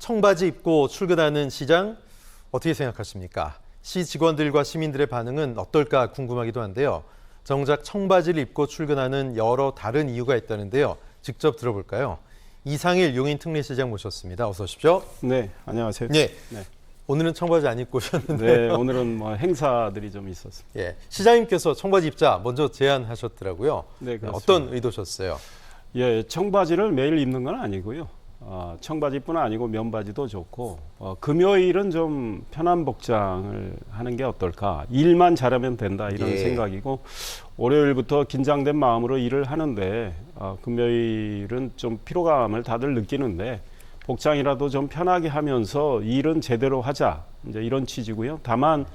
청바지 입고 출근하는 시장 어떻게 생각하십니까? 시 직원들과 시민들의 반응은 어떨까 궁금하기도 한데요. 정작 청바지를 입고 출근하는 여러 다른 이유가 있다는데요. 직접 들어볼까요? 이상일 용인 특례시장 모셨습니다. 어서 오십시오. 네, 안녕하세요. 네. 네. 오늘은 청바지 안 입고 오셨는데. 네, 오늘은 뭐 행사들이 좀 있었습니다. 예, 시장님께서 청바지 입자 먼저 제안하셨더라고요. 네, 그렇습니다. 어떤 의도셨어요? 예, 청바지를 매일 입는 건 아니고요. 청바지뿐 아니고 면바지도 좋고 금요일은 좀 편한 복장을 하는 게 어떨까. 일만 잘하면 된다 이런 예. 생각이고 월요일부터 긴장된 마음으로 일을 하는데 금요일은 좀 피로감을 다들 느끼는데 복장이라도 좀 편하게 하면서 일은 제대로 하자 이제 이런 취지고요. 다만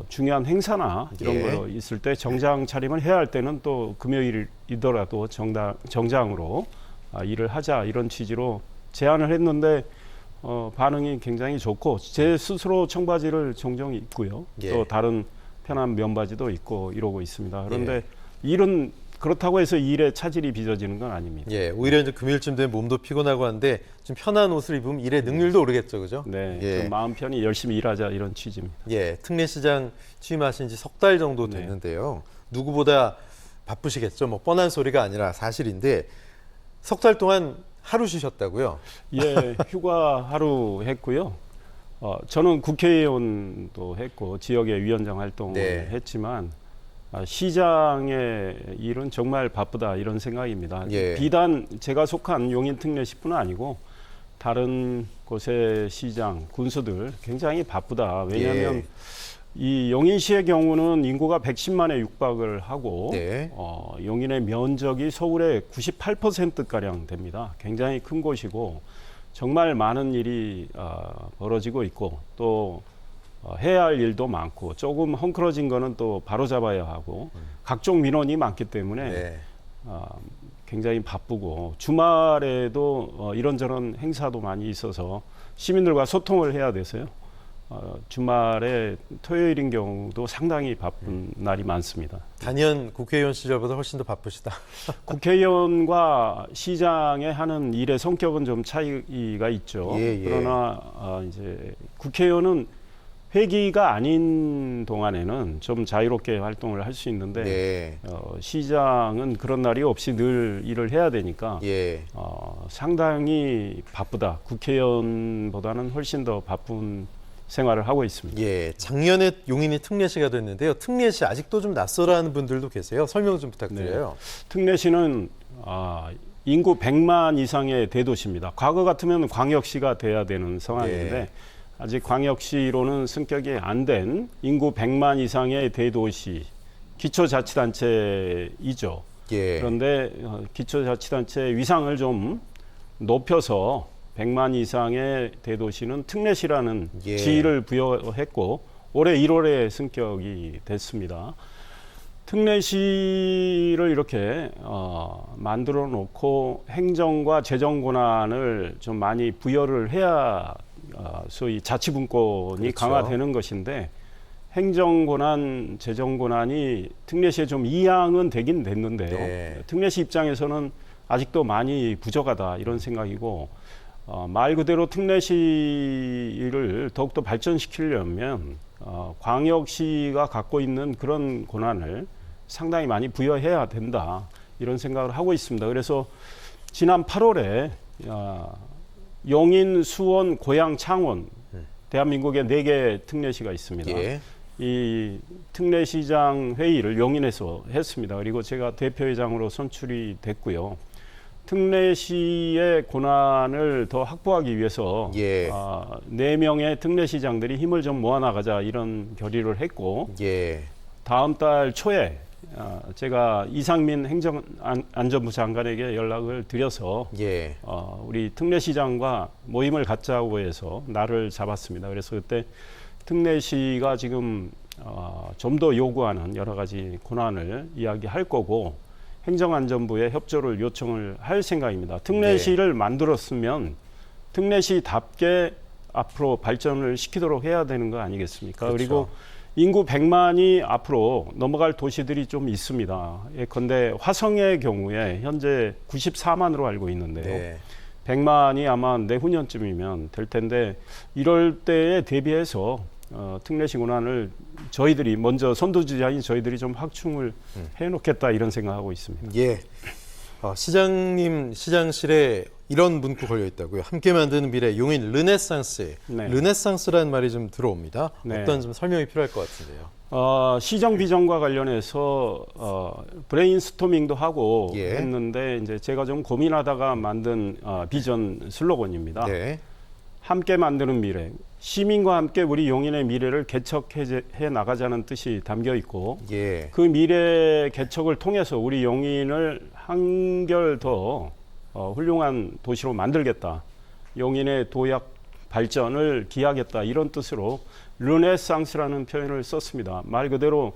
중요한 행사나 이런 예. 거 있을 때 정장 차림을 해야 할 때는 또 금요일이더라도 정장으로 일을 하자 이런 취지로 제안을 했는데 반응이 굉장히 좋고 제 스스로 청바지를 종종 입고요. 예. 또 다른 편한 면바지도 입고 이러고 있습니다. 그런데 일은 그렇다고 해서 일에 차질이 빚어지는 건 아닙니다. 예, 오히려 이제 금요일쯤 되면 몸도 피곤하고 하는데 좀 편한 옷을 입으면 일의 능률도 오르겠죠, 그죠? 네, 예. 좀 마음 편히 열심히 일하자 이런 취지입니다. 예, 특례시장 취임하신 지 석 달 정도 네. 됐는데요. 누구보다 바쁘시겠죠. 뭐 뻔한 소리가 아니라 사실인데 석 달 동안 하루 쉬셨다고요? 예, 휴가 하루 했고요. 저는 국회의원도 했고 지역의 위원장 활동을 네. 했지만 시장의 일은 정말 바쁘다 이런 생각입니다. 예. 비단 제가 속한 용인 특례시뿐 아니고 다른 곳의 시장, 군수들 굉장히 바쁘다. 왜냐하면 예. 이 용인시의 경우는 인구가 110만에 육박을 하고 네. 용인의 면적이 서울의 98%가량 됩니다. 굉장히 큰 곳이고 정말 많은 일이 벌어지고 있고 또 해야 할 일도 많고 조금 헝클어진 거는 또 바로잡아야 하고 각종 민원이 많기 때문에 네. 굉장히 바쁘고 주말에도 이런저런 행사도 많이 있어서 시민들과 소통을 해야 돼서요. 주말에 토요일인 경우도 상당히 바쁜 날이 많습니다. 단연 국회의원 시절보다 훨씬 더 바쁘시다. 국회의원과 시장에 하는 일의 성격은 좀 차이가 있죠. 예, 예. 그러나 이제 국회의원은 회기가 아닌 동안에는 좀 자유롭게 활동을 할 수 있는데 네. 시장은 그런 날이 없이 늘 일을 해야 되니까 예. 상당히 바쁘다. 국회의원보다는 훨씬 더 바쁜 생활을 하고 있습니다. 예, 작년에 용인이 특례시가 됐는데요. 특례시 아직도 좀 낯설어하는 분들도 계세요. 설명 좀 부탁드려요. 특례시는 인구 100만 이상의 대도시입니다. 과거 같으면 광역시가 돼야 되는 상황인데 네. 아직 광역시로는 승격이 안 된 인구 100만 이상의 대도시 기초자치단체이죠. 예. 그런데 기초자치단체의 위상을 좀 높여서 100만 이상의 대도시는 특례시라는 예. 지위를 부여했고 올해 1월에 승격이 됐습니다. 특례시를 이렇게 만들어 놓고 행정과 재정 권한을 좀 많이 부여를 해야 소위 자치분권이 그렇죠. 강화되는 것인데 행정 권한, 재정 권한이 특례시에 좀 이양은 되긴 됐는데요. 네. 특례시 입장에서는 아직도 많이 부족하다 이런 생각이고 말 그대로 특례시를 더욱더 발전시키려면 광역시가 갖고 있는 그런 권한을 상당히 많이 부여해야 된다 이런 생각을 하고 있습니다. 그래서 지난 8월에 용인, 수원, 고양, 창원 대한민국에 4개 특례시가 있습니다. 예. 이 특례시장 회의를 용인에서 했습니다. 그리고 제가 대표회장으로 선출이 됐고요. 특례시의 권한을 더 확보하기 위해서 예. 4명의 특례시장들이 힘을 좀 모아나가자 이런 결의를 했고 예. 다음 달 초에 제가 이상민 행정안전부 장관에게 연락을 드려서 예. 우리 특례시장과 모임을 갖자고 해서 날을 잡았습니다. 그래서 그때 특례시가 지금 좀 더 요구하는 여러 가지 권한을 이야기할 거고 행정안전부에 협조를 요청을 할 생각입니다. 특례시를 만들었으면 특례시답게 앞으로 발전을 시키도록 해야 되는 거 아니겠습니까? 그렇죠. 그리고 인구 100만이 앞으로 넘어갈 도시들이 좀 있습니다. 예컨대 화성의 경우에 현재 94만으로 알고 있는데요. 네. 100만이 아마 내후년쯤이면 될 텐데 이럴 때에 대비해서 특례시 권한을 저희들이 먼저 선두주자인 저희들이 좀 확충을 해놓겠다 이런 생각하고 있습니다. 예. 시장님 시장실에 이런 문구 걸려 있다고요. 함께 만드는 미래 용인 르네상스. 네. 르네상스라는 말이 좀 들어옵니다. 네. 어떤 좀 설명이 필요할 것 같은데요. 시정 비전과 관련해서 브레인스토밍도 하고 예. 했는데 이제 제가 좀 고민하다가 만든 비전 슬로건입니다. 네. 함께 만드는 미래, 시민과 함께 우리 용인의 미래를 개척해 나가자는 뜻이 담겨 있고 예. 그 미래 개척을 통해서 우리 용인을 한결 더 훌륭한 도시로 만들겠다. 용인의 도약 발전을 기하겠다. 이런 뜻으로 르네상스라는 표현을 썼습니다. 말 그대로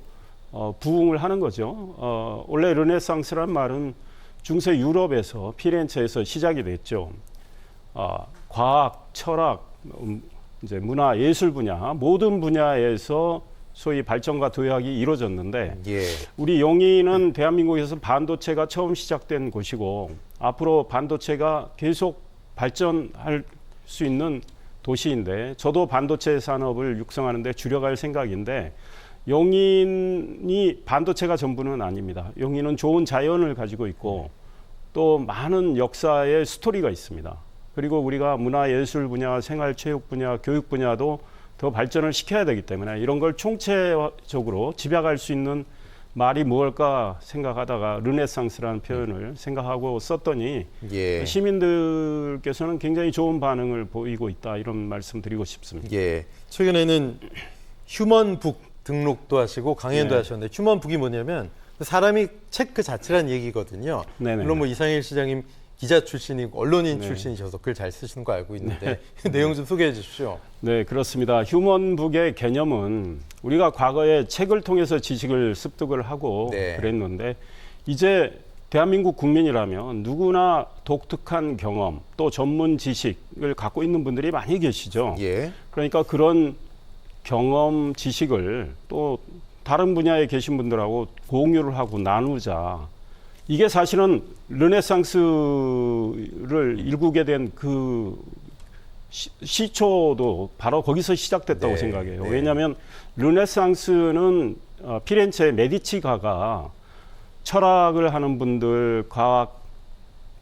부흥을 하는 거죠. 원래 르네상스란 말은 중세 유럽에서 피렌체에서 시작이 됐죠. 과학, 철학, 이제 문화, 예술 분야 모든 분야에서 소위 발전과 도약이 이루어졌는데 예. 우리 용인은 대한민국에서 반도체가 처음 시작된 곳이고 앞으로 반도체가 계속 발전할 수 있는 도시인데 저도 반도체 산업을 육성하는 데 주력할 생각인데 용인이 반도체가 전부는 아닙니다. 용인은 좋은 자연을 가지고 있고 또 많은 역사의 스토리가 있습니다. 그리고 우리가 문화예술 분야, 생활체육 분야, 교육 분야도 더 발전을 시켜야 되기 때문에 이런 걸 총체적으로 집약할 수 있는 말이 무엇일까 생각하다가 르네상스라는 표현을 생각하고 썼더니 예. 시민들께서는 굉장히 좋은 반응을 보이고 있다 이런 말씀 드리고 싶습니다. 예. 최근에는 휴먼북 등록도 하시고 강연도 네. 하셨는데 휴먼북이 뭐냐면 사람이 책 그 자체란 얘기거든요. 네네. 물론 뭐 이상일 시장님 기자 출신이고 언론인 네. 출신이셔서 글 잘 쓰시는 거 알고 있는데 내용 좀 소개해 주십시오. 네, 그렇습니다. 휴먼북의 개념은 우리가 과거에 책을 통해서 지식을 습득을 하고 네. 그랬는데 이제 대한민국 국민이라면 누구나 독특한 경험 또 전문 지식을 갖고 있는 분들이 많이 계시죠. 예. 그러니까 그런 경험 지식을 또 다른 분야에 계신 분들하고 공유를 하고 나누자. 이게 사실은 르네상스를 일구게 된 그 시초도 바로 거기서 시작됐다고 네, 생각해요. 네. 왜냐하면 르네상스는 피렌체 메디치가가 철학을 하는 분들, 과학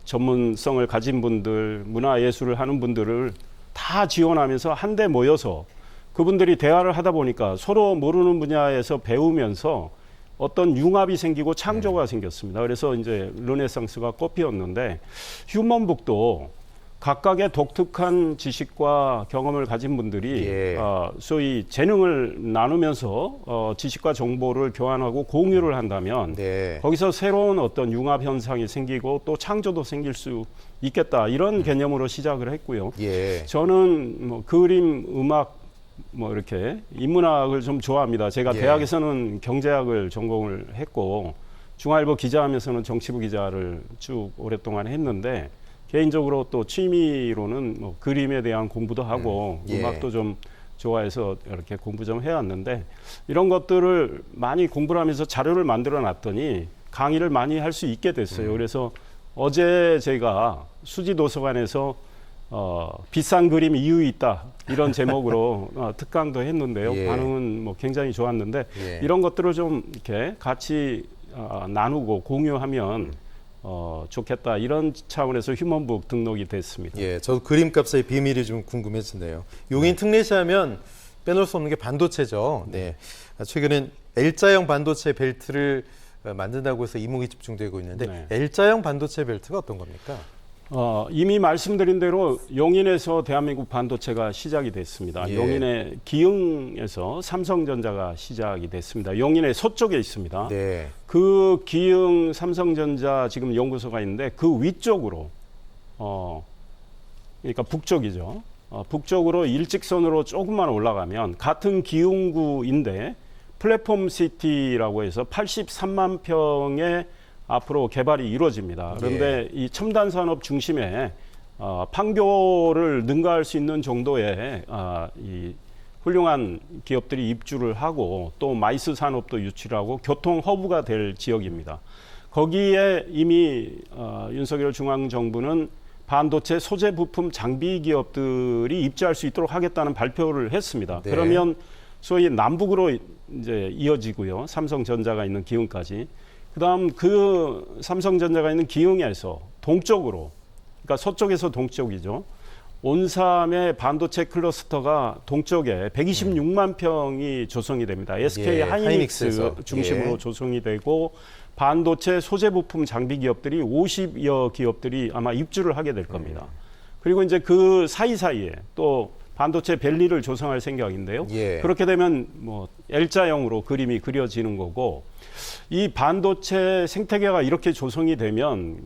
전문성을 가진 분들, 문화예술을 하는 분들을 다 지원하면서 한데 모여서 그분들이 대화를 하다 보니까 서로 모르는 분야에서 배우면서 어떤 융합이 생기고 창조가 생겼습니다. 그래서 이제 르네상스가 꽃피었는데 휴먼북도 각각의 독특한 지식과 경험을 가진 분들이 예. 소위 재능을 나누면서 지식과 정보를 교환하고 공유를 한다면 네. 거기서 새로운 어떤 융합 현상이 생기고 또 창조도 생길 수 있겠다 이런 개념으로 시작을 했고요. 예. 저는 뭐 그림, 음악 뭐 이렇게 인문학을 좀 좋아합니다. 제가 예. 대학에서는 경제학을 전공을 했고 중앙일보 기자하면서는 정치부 기자를 쭉 오랫동안 했는데 개인적으로 또 취미로는 뭐 그림에 대한 공부도 하고 예. 음악도 좀 좋아해서 이렇게 공부 좀 해왔는데 이런 것들을 많이 공부를 하면서 자료를 만들어 놨더니 강의를 많이 할 수 있게 됐어요. 그래서 어제 제가 수지도서관에서 비싼 그림 이유 있다 이런 제목으로 특강도 했는데요. 예. 반응은 뭐 굉장히 좋았는데 예. 이런 것들을 좀 이렇게 같이 나누고 공유하면 좋겠다 이런 차원에서 휴먼북 등록이 됐습니다. 예. 저도 그림값의 비밀이 좀 궁금해지네요. 용인 특례시 하면 빼놓을 수 없는 게 반도체죠. 네. 최근엔 L자형 반도체 벨트를 만든다고 해서 이목이 집중되고 있는데 네. L자형 반도체 벨트가 어떤 겁니까? 이미 말씀드린 대로 용인에서 대한민국 반도체가 시작이 됐습니다. 예. 용인의 기흥에서 삼성전자가 시작이 됐습니다. 용인의 서쪽에 있습니다. 네. 그 기흥 삼성전자 지금 연구소가 있는데 그 위쪽으로 그러니까 북쪽이죠. 북쪽으로 일직선으로 조금만 올라가면 같은 기흥구인데 플랫폼 시티라고 해서 83만 평의 앞으로 개발이 이루어집니다. 그런데 이 첨단 산업 중심에 판교를 능가할 수 있는 정도의 이 훌륭한 기업들이 입주를 하고 또 마이스 산업도 유치하고 교통 허브가 될 지역입니다. 거기에 이미 윤석열 중앙정부는 반도체 소재 부품 장비 기업들이 입주할 수 있도록 하겠다는 발표를 했습니다. 네. 그러면 소위 남북으로 이제 이어지고요. 삼성전자가 있는 기흥까지. 그다음 그 삼성전자가 있는 기흥에서 동쪽으로, 그러니까 서쪽에서 동쪽이죠. 온삼의 반도체 클러스터가 동쪽에 126만 평이 조성이 됩니다. SK 예, 하이닉스 하이닉스에서. 중심으로 예. 조성이 되고 반도체 소재 부품 장비 기업들이 50여 기업들이 아마 입주를 하게 될 겁니다. 그리고 이제 그 사이사이에 또 반도체 밸리를 조성할 생각인데요. 예. 그렇게 되면 뭐 L자형으로 그림이 그려지는 거고, 이 반도체 생태계가 이렇게 조성이 되면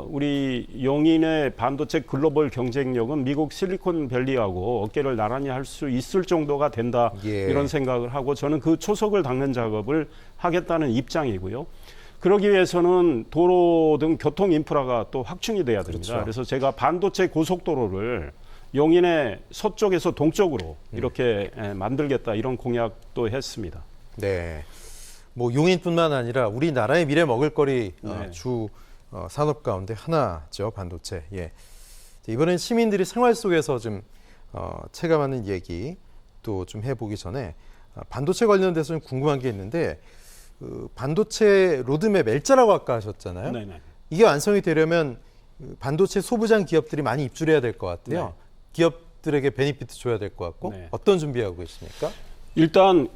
우리 용인의 반도체 글로벌 경쟁력은 미국 실리콘밸리하고 어깨를 나란히 할 수 있을 정도가 된다. 예. 이런 생각을 하고 저는 그 초석을 닦는 작업을 하겠다는 입장이고요. 그러기 위해서는 도로 등 교통 인프라가 또 확충이 돼야 됩니다. 그렇죠. 그래서 제가 반도체 고속도로를 용인의 서쪽에서 동쪽으로 이렇게 만들겠다, 이런 공약도 했습니다. 네. 뭐 용인뿐만 아니라 우리나라의 미래 먹을거리 네. 주 산업 가운데 하나죠, 반도체. 예. 이번엔 시민들이 생활 속에서 좀 체감하는 얘기 또 좀 해보기 전에 반도체 관련돼서 좀 궁금한 게 있는데, 그 반도체 로드맵 L자라고 아까 하셨잖아요. 네네. 이게 완성이 되려면 그 반도체 소부장 기업들이 많이 입주를 해야 될 것 같아요. 네. 기업들에게 베니피트 줘야 될 것 같고. 네. 어떤 준비하고 계십니까? 일단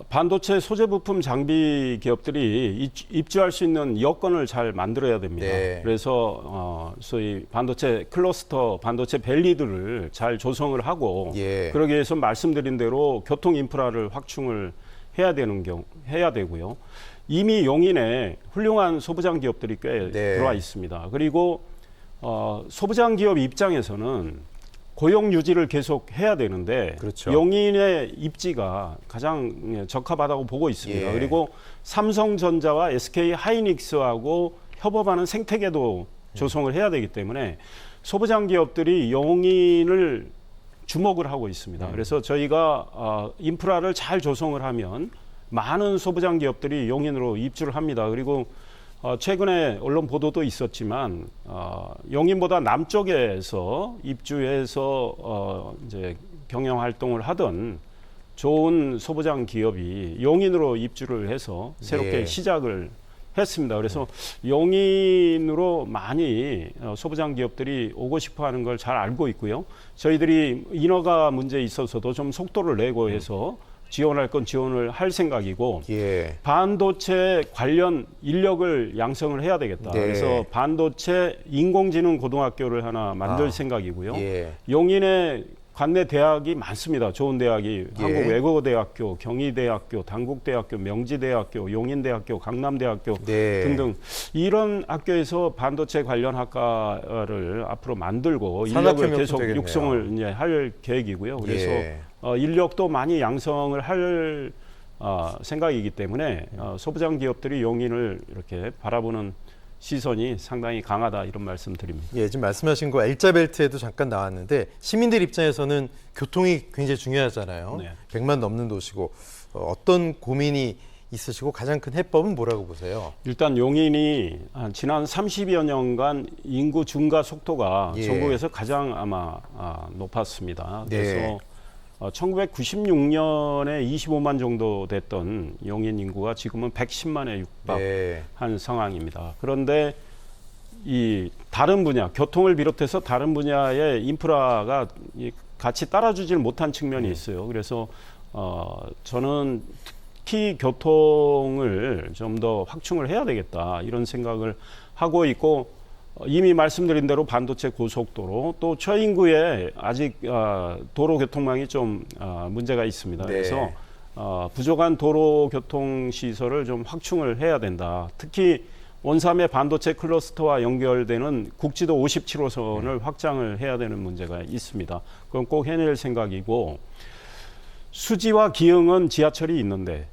반도체 소재 부품 장비 기업들이 입주할 수 있는 여건을 잘 만들어야 됩니다. 네. 그래서 소위 반도체 클러스터, 반도체 밸리들을 잘 조성을 하고, 예. 그러기 위해서 말씀드린 대로 교통 인프라를 확충을 해야 되고요. 이미 용인에 훌륭한 소부장 기업들이 꽤 네. 들어와 있습니다. 그리고 소부장 기업 입장에서는 고용 유지를 계속 해야 되는데, 그렇죠. 용인의 입지가 가장 적합하다고 보고 있습니다. 예. 그리고 삼성전자와 SK 하이닉스하고 협업하는 생태계도 조성을 해야 되기 때문에 소부장 기업들이 용인을 주목을 하고 있습니다. 그래서 저희가 인프라를 잘 조성을 하면 많은 소부장 기업들이 용인으로 입주를 합니다. 그리고 최근에 언론 보도도 있었지만 용인보다 남쪽에서 입주해서 이제 경영 활동을 하던 좋은 소부장 기업이 용인으로 입주를 해서 새롭게 예. 시작을 했습니다. 그래서 용인으로 많이 소부장 기업들이 오고 싶어하는 걸 잘 알고 있고요. 저희들이 인허가 문제에 있어서도 좀 속도를 내고 해서 지원할 건 지원을 할 생각이고, 예. 반도체 관련 인력을 양성을 해야 되겠다. 네. 그래서 반도체 인공지능 고등학교를 하나 만들 생각이고요. 예. 용인에 관내 대학이 많습니다. 좋은 대학이 예. 한국외국어대학교, 경희대학교, 단국대학교, 명지대학교, 용인대학교, 강남대학교 네. 등등 이런 학교에서 반도체 관련 학과를 앞으로 만들고 인력을 산학협력도 계속 되겠네요. 육성을 이제 할 계획이고요. 그래서 예. 인력도 많이 양성을 할 생각이기 때문에 소부장 기업들이 용인을 이렇게 바라보는 시선이 상당히 강하다, 이런 말씀드립니다. 예, 지금 말씀하신 거 L자 벨트에도 잠깐 나왔는데, 시민들 입장에서는 교통이 굉장히 중요하잖아요. 네. 100만 넘는 도시고 어떤 고민이 있으시고 가장 큰 해법은 뭐라고 보세요? 일단 용인이 지난 30여 년간 인구 증가 속도가 예. 전국에서 가장 아마 높았습니다. 네. 그래서 1996년에 25만 정도 됐던 용인 인구가 지금은 110만에 육박한 네. 상황입니다. 그런데 이 다른 분야, 교통을 비롯해서 다른 분야의 인프라가 같이 따라주질 못한 측면이 있어요. 그래서 저는 특히 교통을 좀 더 확충을 해야 되겠다, 이런 생각을 하고 있고, 이미 말씀드린 대로 반도체 고속도로, 또 처인구에 아직 도로 교통망이 좀 문제가 있습니다. 네. 그래서 부족한 도로 교통 시설을 좀 확충을 해야 된다. 특히 원삼의 반도체 클러스터와 연결되는 국지도 57호선을 확장을 해야 되는 문제가 있습니다. 그건 꼭 해낼 생각이고, 수지와 기흥은 지하철이 있는데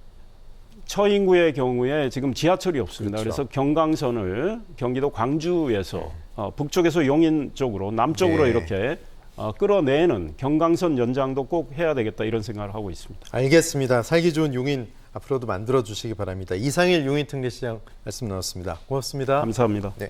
처인구의 경우에 지금 지하철이 없습니다. 그렇죠. 그래서 경강선을 경기도 광주에서 북쪽에서 용인 쪽으로, 남쪽으로 네. 이렇게 끌어내는 경강선 연장도 꼭 해야 되겠다, 이런 생각을 하고 있습니다. 알겠습니다. 살기 좋은 용인 앞으로도 만들어 주시기 바랍니다. 이상일 용인 특례시장 말씀 나눴습니다. 고맙습니다. 감사합니다. 네.